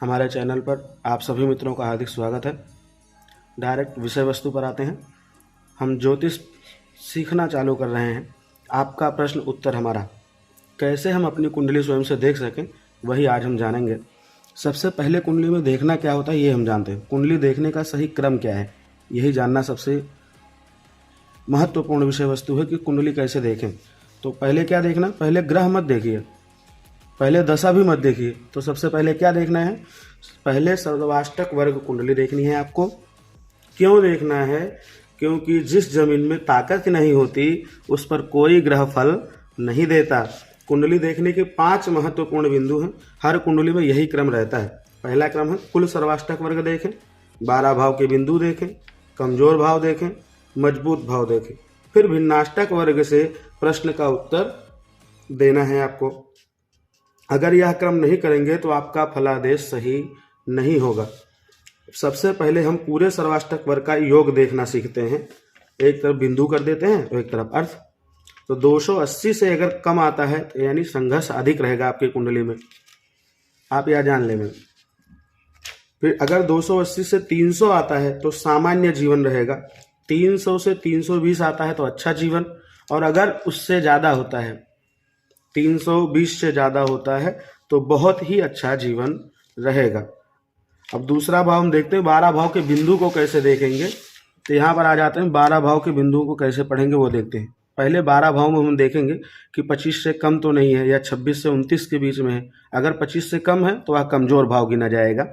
हमारे चैनल पर आप सभी मित्रों का हार्दिक स्वागत है। डायरेक्ट विषय वस्तु पर आते हैं। हम ज्योतिष सीखना चालू कर रहे हैं। आपका प्रश्न उत्तर हमारा, कैसे हम अपनी कुंडली स्वयं से देख सकें, वही आज हम जानेंगे। सबसे पहले कुंडली में देखना क्या होता है ये हम जानते हैं। कुंडली देखने का सही क्रम क्या है, यही जानना सबसे महत्वपूर्ण विषय वस्तु है कि कुंडली कैसे देखें। तो पहले क्या देखना, पहले ग्रह मत देखिए, पहले दशा भी मत देखिए। तो सबसे पहले क्या देखना है, पहले सर्वाष्टक वर्ग कुंडली देखनी है आपको। क्यों देखना है, क्योंकि जिस जमीन में ताकत नहीं होती उस पर कोई ग्रह फल नहीं देता। कुंडली देखने के 5 महत्वपूर्ण बिंदु हैं। हर कुंडली में यही क्रम रहता है। पहला क्रम है कुल सर्वाष्टक वर्ग देखें, 12 भाव के बिंदु देखें, कमजोर भाव देखें, मजबूत भाव देखें, फिर भिन्नाष्टक वर्ग से प्रश्न का उत्तर देना है आपको। अगर यह क्रम नहीं करेंगे तो आपका फलादेश सही नहीं होगा। सबसे पहले हम पूरे सर्वाष्टक वर्ग का योग देखना सीखते हैं। एक तरफ बिंदु कर देते हैं और एक तरफ अर्थ। तो 280 से अगर कम आता है तो यानी संघर्ष अधिक रहेगा आपकी कुंडली में, आप यह जान लेंगे। फिर अगर 280 से 300 आता है तो सामान्य जीवन रहेगा। 300 से 320 आता है तो अच्छा जीवन, और अगर उससे ज़्यादा होता है, 320 से ज़्यादा होता है तो बहुत ही अच्छा जीवन रहेगा। अब दूसरा भाव हम देखते हैं, 12 भाव के बिंदु को कैसे देखेंगे। तो यहाँ पर आ जाते हैं, 12 भाव के बिंदुओं को कैसे पढ़ेंगे वो देखते हैं। पहले 12 भाव में हम देखेंगे कि 25 से कम तो नहीं है या 26 से 29 के बीच में है। अगर 25 से कम है तो वह कमजोर भाव गिना जाएगा।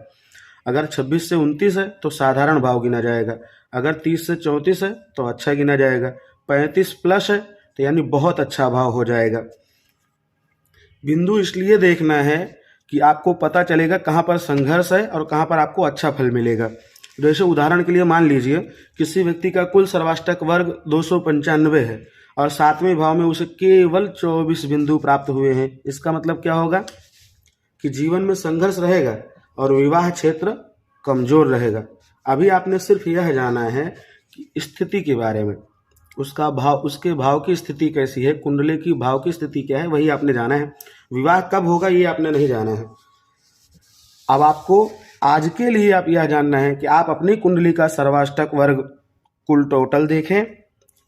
अगर 26 से 29 है तो साधारण भाव गिना जाएगा। अगर 30 से 34 है तो अच्छा गिना जाएगा। 35 प्लस है तो यानी बहुत अच्छा भाव हो जाएगा। बिंदु इसलिए देखना है कि आपको पता चलेगा कहाँ पर संघर्ष है और कहाँ पर आपको अच्छा फल मिलेगा। जैसे उदाहरण के लिए मान लीजिए किसी व्यक्ति का कुल सर्वाष्टक वर्ग 295 है और 7वें भाव में उसे केवल 24 बिंदु प्राप्त हुए हैं। इसका मतलब क्या होगा कि जीवन में संघर्ष रहेगा और विवाह क्षेत्र कमजोर रहेगा। अभी आपने सिर्फ यह जाना है कि स्थिति के बारे में, उसका भाव, उसके भाव की स्थिति कैसी है, कुंडली की भाव की स्थिति क्या है, वही आपने जाना है। विवाह कब होगा ये आपने नहीं जाना है। अब आपको आज के लिए आप यह जानना है कि आप अपनी कुंडली का सर्वाष्टक वर्ग कुल टोटल देखें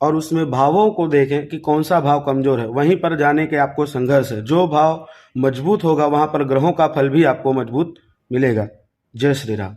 और उसमें भावों को देखें कि कौन सा भाव कमजोर है। वहीं पर जाने के आपको संघर्ष है। जो भाव मजबूत होगा वहां पर ग्रहों का फल भी आपको मजबूत मिलेगा। जय श्री राम।